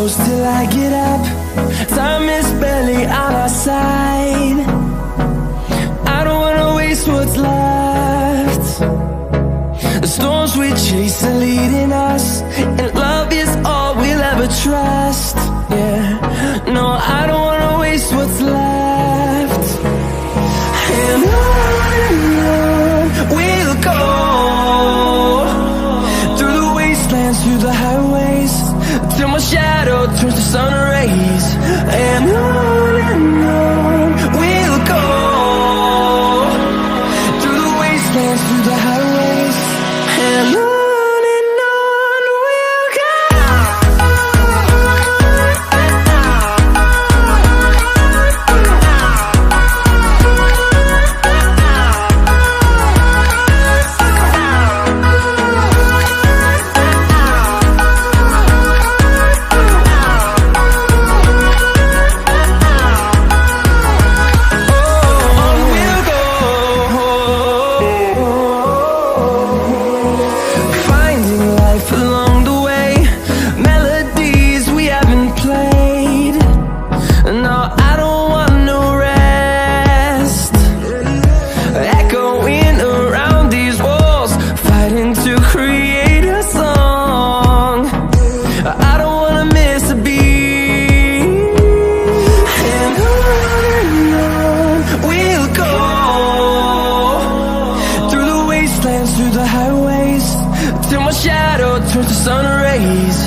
close till I get up. Time is barely on our side. I don't wanna waste what's left. The storms we chase are leading us, and love is all we'll ever trust. Yeah, no, I don't wanna waste what's left. And on we'll go, through the wastelands, through the highways, till my shadow turns to sun rays. And on we'll go, through the wastelands, through the highways, and on we'll go. Through the highways, till my shadow turns to sun rays.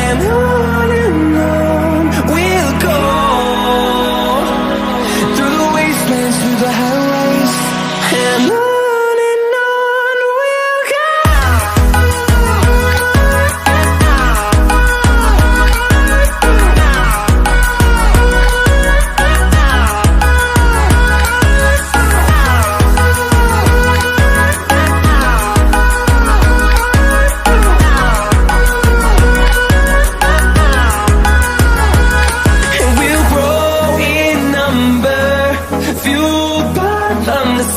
And on we'll go, through the wastelands, through the highways, and on we'll go.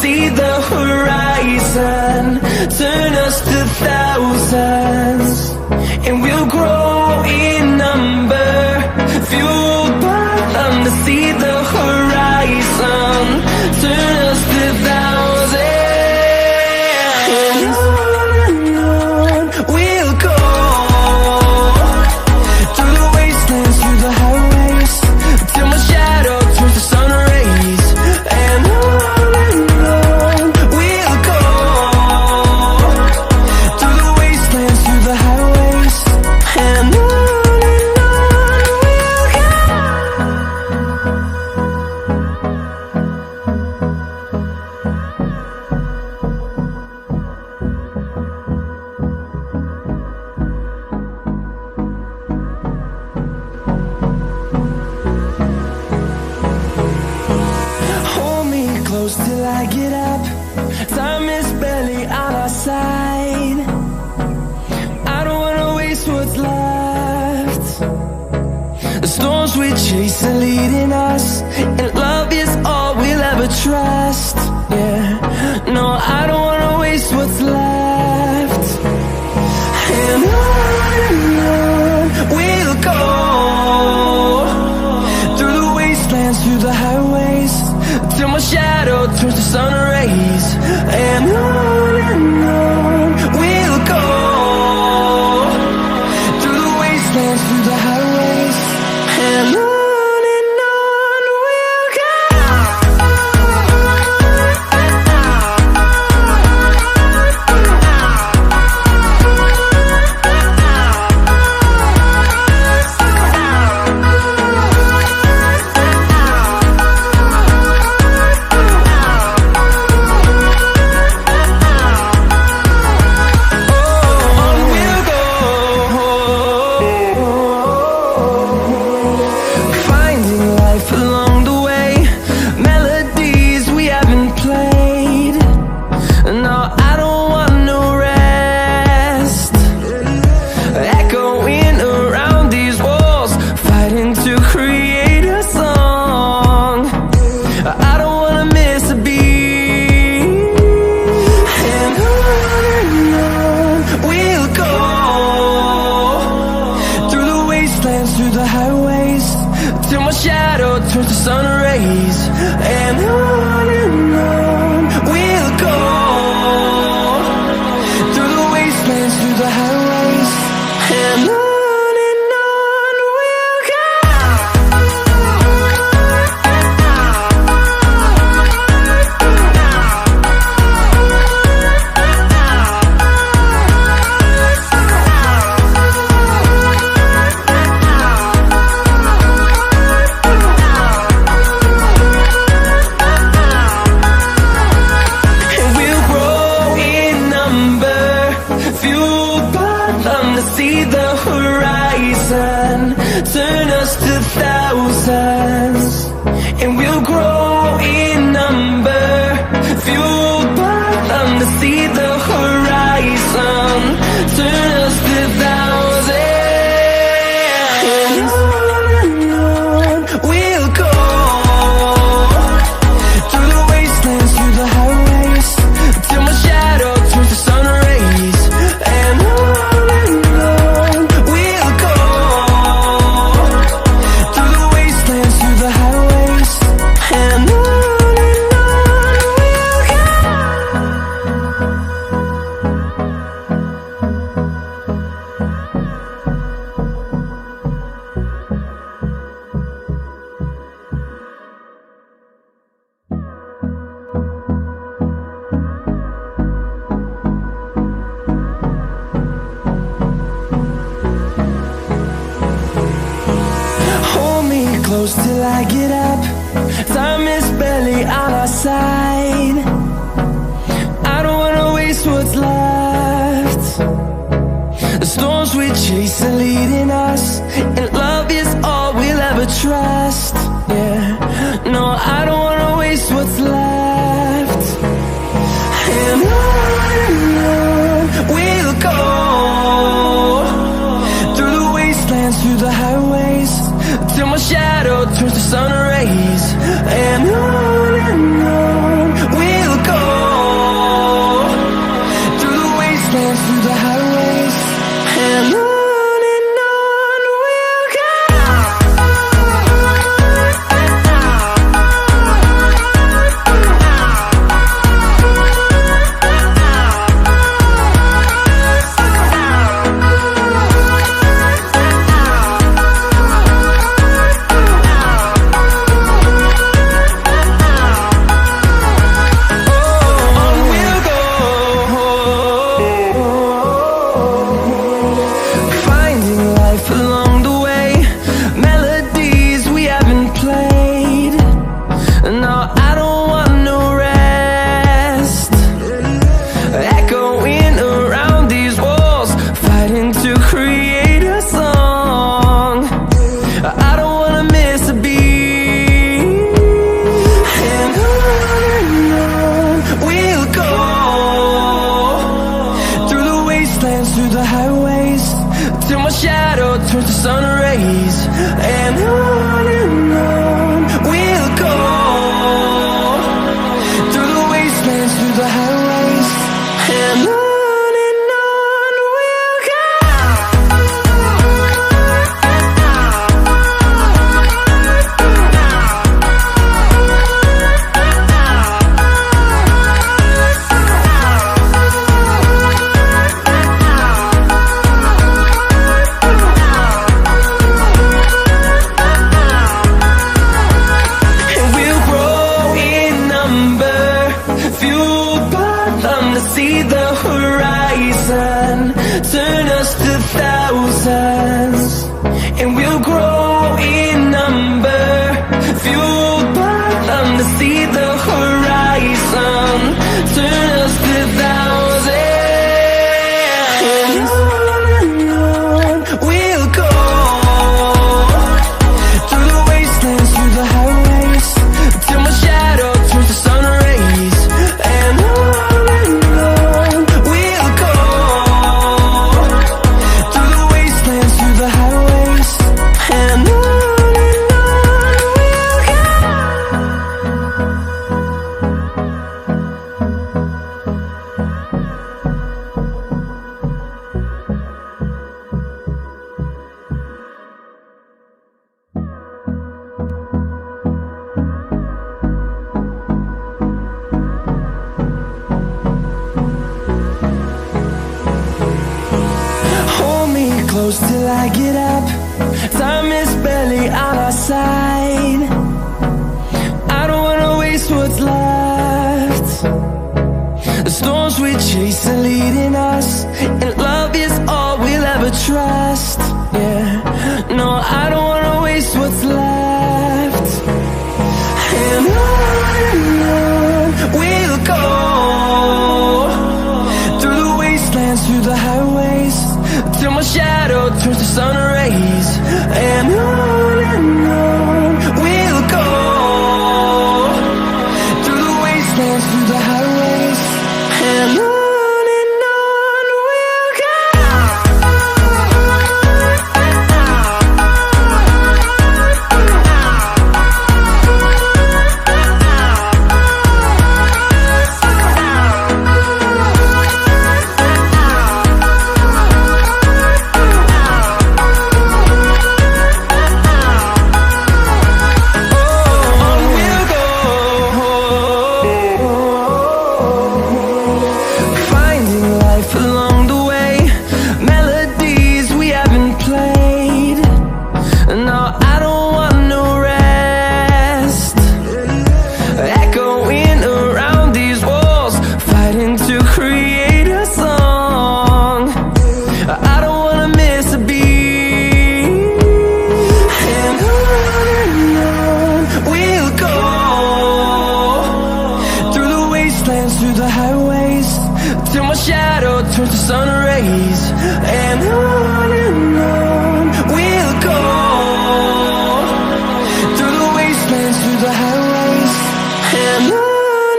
See the horizon, turn us to thousands, and we'll grow in number, fueled by them to see the horizon, turn us to thousands. And on we'll go, through the wastelands, through the highways, till my shadow turns to sun rays. And till I get up. Time is barely on our side. I don't wanna waste what's left. The storms we chase are leading us, and love is all we'll ever trust. Yeah, no, I don't wanna waste what's left. And on we'll go, through the wastelands, through the highways, till my shadow turns to sun rays. And on we'll go, through the wastelands, through the highways, and on we'll go. see the horizon, turn us to thousands, and we'll grow in number, fueled by them to see the horizon, turn us to thousands, and on we'll go, through the wastelands, through the highways, till my shadow turns to sun rays, and on we'll go, through the wastelands, through the highways, and on we'll go. Hold me close till I get up. Time is barely on our side. I don't wanna waste what's left. The storms we chase are leading us, and love is all we'll ever trust. Yeah, no, I don't wanna waste what's left. And on we'll go, through the wastelands, through the highways, till my shadow turns to sun rays, and on we'll go, through the wastelands, through the highways, and on we'll go. Finding life along the way, melodies we haven't played. No, I don't want no rest. Echoing around these walls, fighting to create a song. I don't wanna miss a beat. And on we'll go, through the wastelands, through the highways, till my shadow turns to sun rays, and on we'll go, through the wastelands, through the highways, and on we'll go. And we'll grow in number, fueled by them to see the horizon, turn us to thousands, and we'll grow in number, fueled by them to see the horizon, turn us to thousands, and on we'll go, through the wastelands, through the highways, till my shadow turns to sun rays, and on we'll go, through the wastelands, through the highways, and on we'll go. Hold me close till I get up. Time is barely on our side. I don't wanna waste what's left. The storms we chase are leading us, and love is all we'll ever trust. Yeah, no, I don't wanna waste what's left. And on we'll go, through the wastelands, through the highways, till my shadow turns to sun rays. And on we'll go, through the wastelands, through the highways, and on we'll go. Through the highways, till my shadow turns to sun rays. And on we'll go, through the wastelands, through the highways, and on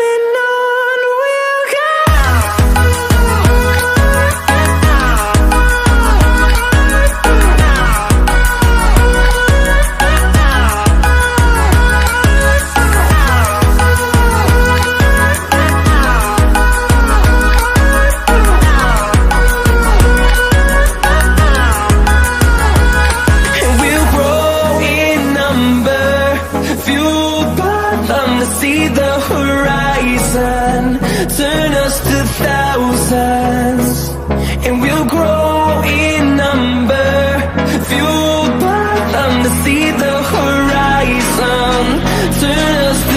we'll go. See the horizon, turn us to thousands, and we'll grow in number, fueled by them to see the horizon, turn us to